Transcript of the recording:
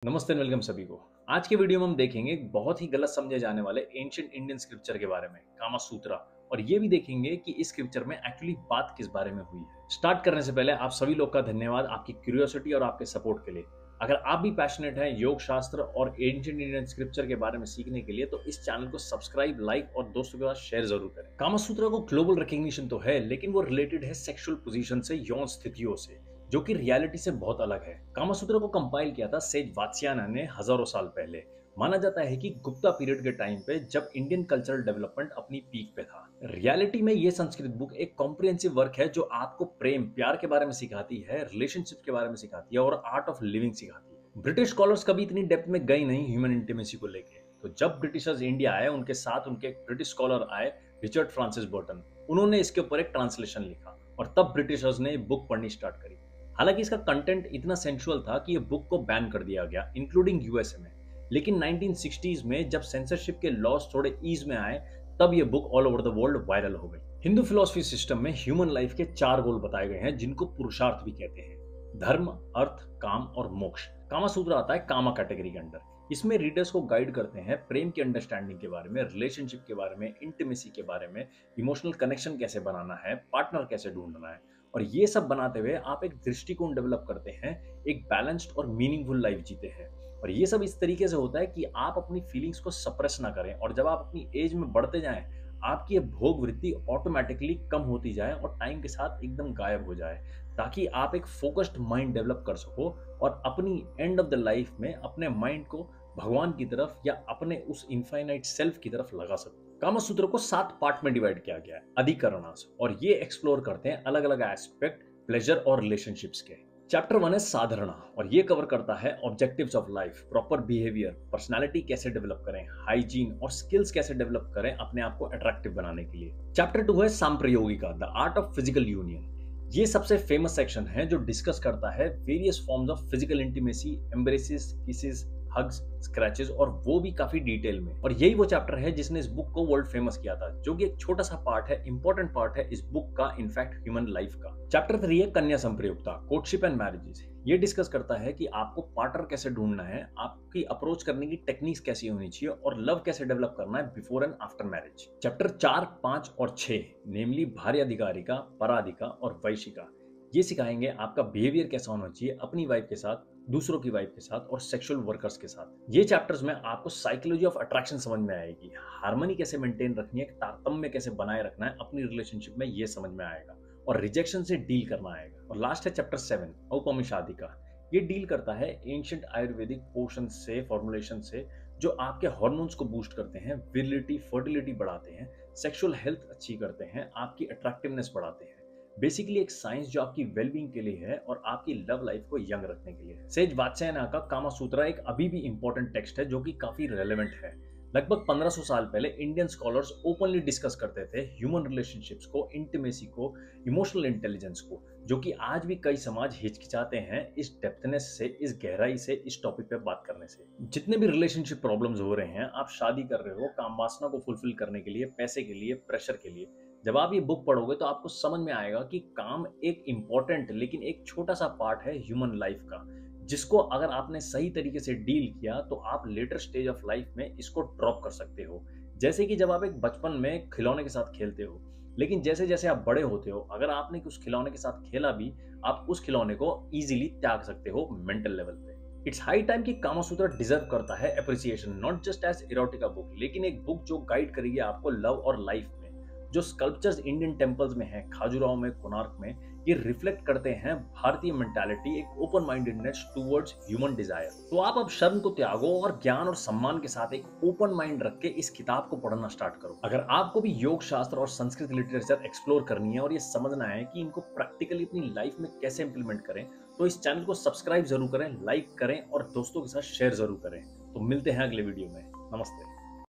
नमस्ते and welcome सभी को। आज के वीडियो में हम देखेंगे एक बहुत ही गलत समझे जाने वाले एंशिएंट इंडियन स्क्रिप्चर के बारे में, कामा सूत्रा। और ये भी देखेंगे कि इस स्क्रिप्चर में एक्चुअली बात किस बारे में हुई है। स्टार्ट करने से पहले आप सभी लोग का धन्यवाद आपकी क्यूरियोसिटी और आपके सपोर्ट के लिए। अगर आप भी पैशनेट हैं योग शास्त्र और एंशिएंट इंडियन स्क्रिप्चर के बारे में सीखने के लिए तो इस चैनल को सब्सक्राइब, लाइक और दोस्तों के साथ शेयर जरूर करें। कामा सूत्रा को ग्लोबल रिकॉग्निशन तो है, लेकिन वो रिलेटेड है सेक्सुअल पोजीशन से, यौन स्थितियों से, जो कि रियलिटी से बहुत अलग है। कामासूत्र को कंपाइल किया था सेज वात्स्यायन ने हजारों साल पहले। माना जाता है कि गुप्ता पीरियड के टाइम पे, जब इंडियन कल्चरल डेवलपमेंट अपनी पीक पे था। रियलिटी में ये संस्कृत बुक एक कॉम्प्रिहेंसिव वर्क है जो आपको प्रेम, प्यार के बारे में सिखाती है, रिलेशनशिप के बारे में सिखाती है और आर्ट ऑफ लिविंग सिखाती है। ब्रिटिश स्कॉलर्स कभी इतनी डेप्थ में गए नहीं ह्यूमन इंटीमेसी को लेके। तो जब ब्रिटिशर्स इंडिया आए, उनके साथ उनके एक ब्रिटिश स्कॉलर आए, रिचर्ड फ्रांसिस बर्टन। उन्होंने इसके ऊपर एक ट्रांसलेशन लिखा और तब ब्रिटिशर्स ने बुक पढ़नी स्टार्ट करी। हालांकि इसका कंटेंट इतना सेंसुअल था कि ये बुक को बैन कर दिया गया, इंक्लूडिंग यूएसए में। लेकिन 1960s में जब सेंसरशिप के लॉज थोड़े ईज में आए, तब ये book all over the world viral हो गई। हिंदू फिलोसफी सिस्टम में ह्यूमन लाइफ के 4 गोल बताए गए हैं, जिनको पुरुषार्थ भी कहते हैं: धर्म, अर्थ, काम और मोक्ष। कामा सूत्र आता है कामा कैटेगरी के अंडर। इसमें रीडर्स को गाइड करते हैं प्रेम की अंडरस्टैंडिंग के बारे में, रिलेशनशिप के बारे में, इंटीमेसी के बारे में, इमोशनल कनेक्शन कैसे बनाना है, पार्टनर कैसे ढूंढना है। और ये सब बनाते हुए आप एक दृष्टिकोण डेवलप करते हैं, एक बैलेंस्ड और मीनिंगफुल लाइफ जीते हैं। और ये सब इस तरीके से होता है कि आप अपनी फीलिंग्स को सप्रेस ना करें, और जब आप अपनी एज में बढ़ते जाएं, आपकी ये भोग वृत्ति ऑटोमेटिकली कम होती जाए और टाइम के साथ एकदम गायब हो जाए, ताकि आप एक फोकस्ड माइंड डेवलप कर सको और अपनी एंड ऑफ द लाइफ में अपने माइंड को भगवान की तरफ या अपने उस इनफाइनाइट सेल्फ की तरफ लगा सको। कामा सूत्र को 7 पार्ट में डिवाइड किया गया है, अधिकरणास, और ये एक्सप्लोर करते हैं अलग अलग एस्पेक्ट प्लेजर और रिलेशनशिप्स के। चैप्टर 1 है साधारणा, और ये कवर करता है objectives of life, proper behaviour, personality कैसे डेवलप करें, हाइजीन और स्किल्स कैसे डेवलप करें अपने आप को अट्रैक्टिव बनाने के लिए। चैप्टर 2 है Samprayogika, the art of physical union. ये सबसे फेमस सेक्शन है जो डिस्कस करता है various forms of physical intimacy, embraces, kisses, hugs, scratches, और वो भी काफी डिटेल में। और यही वो चैप्टर है जिसने इस बुक को वर्ल्ड फेमस किया था, जो कि एक छोटा सा पार्ट है, इंपॉर्टेंट पार्ट है इस बुक का, इनफैक्ट ह्यूमन लाइफ का। चैप्टर 3 है कन्या संप्रयुक्ता, कोर्टशिप एंड मैरिजेस। ये डिस्कस करता है कि आपको पार्टनर कैसे ढूंढना है, आपकी अप्रोच करने की टेक्निक्स कैसी होनी चाहिए और लव कैसे डेवलप करना है before and after marriage. Chapter 4, 5 और 6 नेमली भार्याधिकारिका, पराधिका और वैशिका, ये सिखाएंगे आपका बिहेवियर कैसा होना चाहिए अपनी वाइफ के साथ, दूसरों की वाइफ के साथ और सेक्सुअल वर्कर्स के साथ। ये चैप्टर्स में आपको साइकोलॉजी ऑफ अट्रैक्शन समझ में आएगी, हार्मनी कैसे मेंटेन रखनी है, तारतम्य कैसे बनाए रखना है अपनी रिलेशनशिप में, ये समझ में आएगा, और रिजेक्शन से डील करना आएगा। और लास्ट है चैप्टर 7, औपनिषादिका। ये डील करता है एंशिएंट आयुर्वेदिक पोशन से, फॉर्मुलेशन से, जो आपके हार्मोन्स को बूस्ट करते हैं, विरिलिटी, फर्टिलिटी बढ़ाते हैं, सेक्सुअल हेल्थ अच्छी करते हैं, आपकी अट्रैक्टिवनेस बढ़ाते हैं। बेसिकली एक साइंस जो आपकी वेलबींग के लिए है और आपकी लव लाइफ को यंग रखने के लिए है। सेज वात्स्यायन का कामा सूत्रा एक अभी भी इंपॉर्टेंट टेक्स्ट है जो कि काफी रेलेवेंट है। लगभग 1500 साल पहले इंडियन स्कॉलर्स ओपनली डिस्कस करते थे ह्यूमन रिलेशनशिप्स को, इंटीमेसी को, इमोशनल इंटेलिजेंस को, जो कि आज भी कई समाज हिचकिचाते हैं इस डेप्थनेस से, इस गहराई से, इस टॉपिक पे बात करने से। जितने भी रिलेशनशिप प्रॉब्लम्स हो रहे हैं, आप शादी कर रहे हो काम वासना को फुलफिल करने के लिए, पैसे के लिए, प्रेशर के लिए, जब आप ये बुक पढ़ोगे तो आपको समझ में आएगा कि काम एक इम्पॉर्टेंट लेकिन एक छोटा सा पार्ट है ह्यूमन लाइफ का, जिसको अगर आपने सही तरीके से डील किया तो आप लेटर स्टेज ऑफ लाइफ में इसको ड्रॉप कर सकते हो। जैसे कि जब आप एक बचपन में खिलौने के साथ खेलते हो, लेकिन जैसे जैसे आप बड़े होते हो, अगर आपने उस खिलौने के साथ खेला भी, आप उस खिलौने को इजीली त्याग सकते हो मेंटल लेवल पे। इट्स हाई टाइम कि कामा सूत्र डिजर्व करता है appreciation, not just as erotica book, लेकिन एक बुक जो गाइड करेगी आपको लव और लाइफ में। जो स्कल्पचर्स इंडियन टेम्पल्स में हैं, खाजुराहो में, कोणार्क में, ये रिफ्लेक्ट करते हैं भारतीय मेंटालिटी, एक open mindedness towards human desire. तो आप अब शर्म को त्यागो और ज्ञान और सम्मान के साथ एक ओपन माइंड रख के इस किताब को पढ़ना स्टार्ट करो। अगर आपको भी योग शास्त्र और संस्कृत लिटरेचर एक्सप्लोर करनी है और ये समझना है कि इनको प्रैक्टिकली अपनी लाइफ में कैसे इंप्लीमेंट करें, तो इस चैनल को सब्सक्राइब जरूर करें, लाइक करें और दोस्तों के साथ शेयर जरूर करें। तो मिलते हैं अगले वीडियो में। नमस्ते।